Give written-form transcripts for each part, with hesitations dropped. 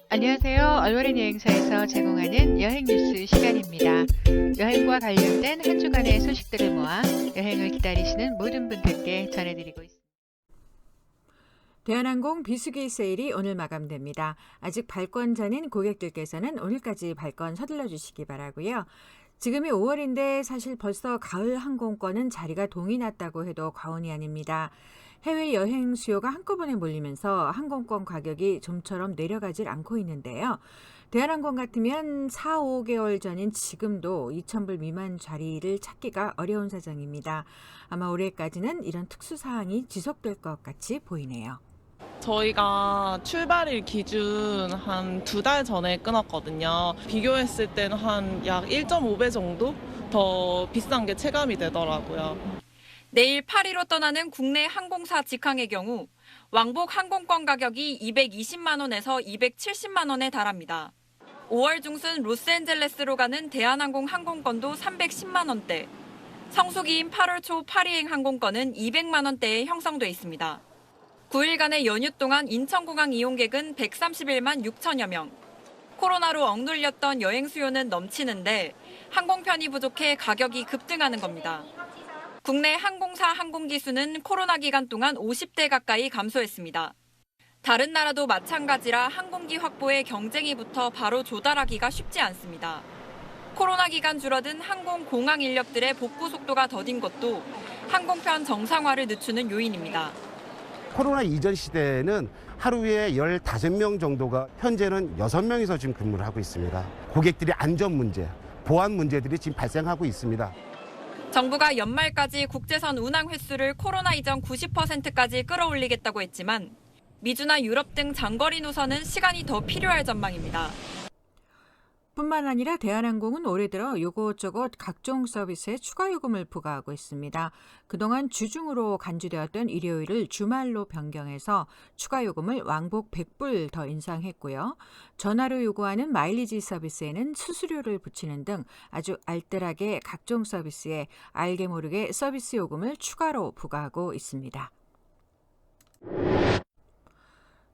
안녕하세요. 얼버린 여행사에서 제공하는 여행 뉴스 시간입니다. 여행과 관련된 한 주간의 소식들을 모아 여행을 기다리시는 모든 분들께 전해드리고 있습니다. 대한항공 비수기 세일이 오늘 마감됩니다. 아직 발권자인 고객들께서는 오늘까지 발권 서둘러 주시기 바라고요. 지금이 5월인데 사실 벌써 가을 항공권은 자리가 동이 났다고 해도 과언이 아닙니다. 해외여행 수요가 한꺼번에 몰리면서 항공권 가격이 좀처럼 내려가질 않고 있는데요. 대한항공 같으면 4, 5개월 전인 지금도 2,000불 미만 자리를 찾기가 어려운 사정입니다. 아마 올해까지는 이런 특수사항이 지속될 것 같이 보이네요. 저희가 출발일 기준 한 2달 전에 끊었거든요. 비교했을 때는 한 약 1.5배 정도 더 비싼 게 체감이 되더라고요. 내일 파리로 떠나는 국내 항공사 직항의 경우 왕복 항공권 가격이 220만 원에서 270만 원에 달합니다. 5월 중순 로스앤젤레스로 가는 대한항공 항공권도 310만 원대, 성수기인 8월 초 파리행 항공권은 200만 원대에 형성돼 있습니다. 9일간의 연휴 동안 인천공항 이용객은 131만 6천여 명. 코로나로 억눌렸던 여행 수요는 넘치는데 항공편이 부족해 가격이 급등하는 겁니다. 국내 항공사 항공기 수는 코로나 기간 동안 50대 가까이 감소했습니다. 다른 나라도 마찬가지라 항공기 확보에 경쟁이 붙어 바로 조달하기가 쉽지 않습니다. 코로나 기간 줄어든 항공 공항 인력들의 복구 속도가 더딘 것도 항공편 정상화를 늦추는 요인입니다. 코로나 이전 시대에는 하루에 15명 정도가 현재는 6명이서 지금 근무를 하고 있습니다. 고객들의 안전 문제, 보안 문제들이 지금 발생하고 있습니다. 정부가 연말까지 국제선 운항 횟수를 코로나 이전 90%까지 끌어올리겠다고 했지만 미주나 유럽 등 장거리 노선은 시간이 더 필요할 전망입니다. 뿐만 아니라 대한항공은 올해 들어 요것저것 각종 서비스에 추가 요금을 부과하고 있습니다. 그동안 주중으로 간주되었던 일요일을 주말로 변경해서 추가 요금을 왕복 100불 더 인상했고요. 전화로 요구하는 마일리지 서비스에는 수수료를 붙이는 등 아주 알뜰하게 각종 서비스에 알게 모르게 서비스 요금을 추가로 부과하고 있습니다.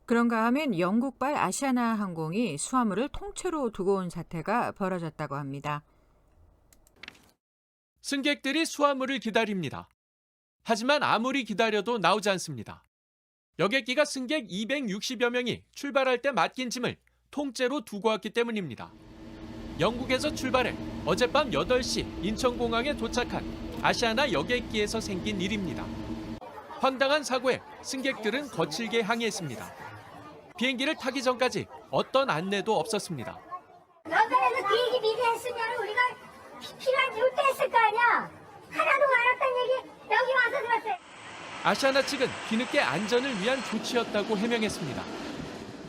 그런가 하면 영국발 아시아나 항공이 수화물을 통째로 두고 온 사태가 벌어졌다고 합니다. 승객들이 수화물을 기다립니다. 하지만 아무리 기다려도 나오지 않습니다. 여객기가 승객 260여 명이 출발할 때 맡긴 짐을 통째로 두고 왔기 때문입니다. 영국에서 출발해 어젯밤 8시 인천공항에 도착한 아시아나 여객기에서 생긴 일입니다. 황당한 사고에 승객들은 거칠게 항의했습니다. 비행기를 타기 전까지 어떤 안내도 없었습니다. 여기에서 비행기 미리 했으면 우리가 필요한 줄 때 했을 거 아니야. 하나도 알았다는 얘기 여기 와서 들었어요. 아시아나 측은 뒤늦게 안전을 위한 조치였다고 해명했습니다.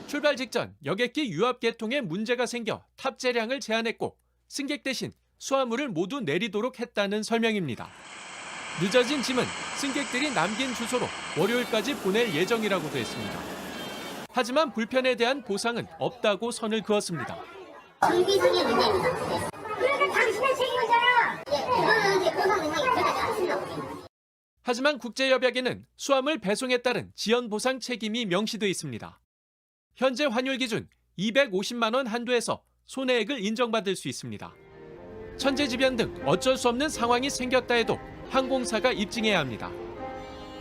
출발 직전 여객기 유압 계통에 문제가 생겨 탑재량을 제한했고 승객 대신 수화물을 모두 내리도록 했다는 설명입니다. 늦어진 짐은 승객들이 남긴 주소로 월요일까지 보낼 예정이라고도 했습니다. 하지만 불편에 대한 보상은 없다고 선을 그었습니다. 준비상의 문제입니다. 그러니까 당신의 책임이잖아. 예, 그거는 이제 보상 의상이 들어가지 않습니다. 하지만 국제협약에는 수화물 배송에 따른 지연 보상 책임이 명시돼 있습니다. 현재 환율 기준 250만 원 한도에서 손해액을 인정받을 수 있습니다. 천재지변 등 어쩔 수 없는 상황이 생겼다 해도 항공사가 입증해야 합니다.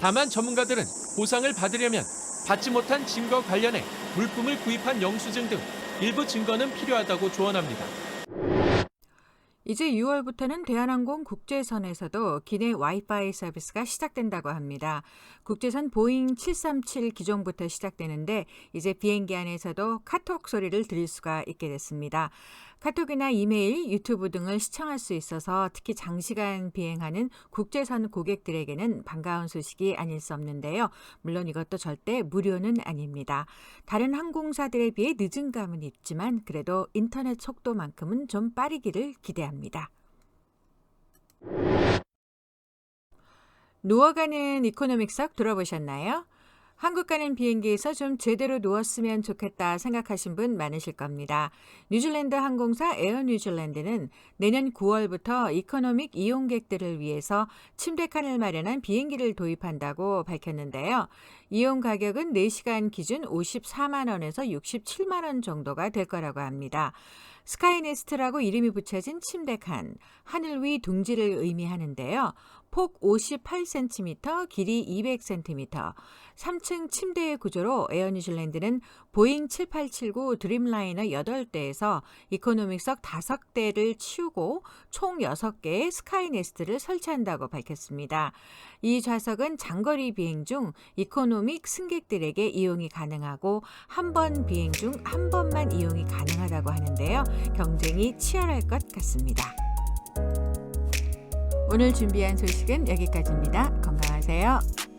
다만 전문가들은 보상을 받으려면 받지 못한 짐과 관련해 물품을 구입한 영수증 등 일부 증거는 필요하다고 조언합니다. 이제 6월부터는 대한항공 국제선에서도 기내 와이파이 서비스가 시작된다고 합니다. 국제선 보잉 737 기종부터 시작되는데 이제 비행기 안에서도 카톡 소리를 들을 수가 있게 됐습니다. 카톡이나 이메일, 유튜브 등을 시청할 수 있어서 특히 장시간 비행하는 국제선 고객들에게는 반가운 소식이 아닐 수 없는데요. 물론 이것도 절대 무료는 아닙니다. 다른 항공사들에 비해 늦은 감은 있지만 그래도 인터넷 속도만큼은 좀 빠르기를 기대합니다. 누워가는 이코노믹석 들어보셨나요? 한국 가는 비행기에서 좀 제대로 누웠으면 좋겠다 생각하신 분 많으실 겁니다. 뉴질랜드 항공사 에어 뉴질랜드는 내년 9월부터 이코노믹 이용객들을 위해서 침대 칸을 마련한 비행기를 도입한다고 밝혔는데요. 이용 가격은 4시간 기준 54만 원에서 67만 원 정도가 될 거라고 합니다. 스카이네스트라고 이름이 붙여진 침대 칸, 하늘 위 둥지를 의미하는데요. 폭 58cm, 길이 200cm, 3층 침대의 구조로 에어 뉴질랜드는 보잉 7879 드림라이너 8대에서 이코노믹석 5대를 치우고 총 6개의 스카이네스트를 설치한다고 밝혔습니다. 이 좌석은 장거리 비행 중 이코노믹 승객들에게 이용이 가능하고 한 번 비행 중 한 번만 이용이 가능하다고 하는데요. 경쟁이 치열할 것 같습니다. 오늘 준비한 소식은 여기까지입니다. 건강하세요.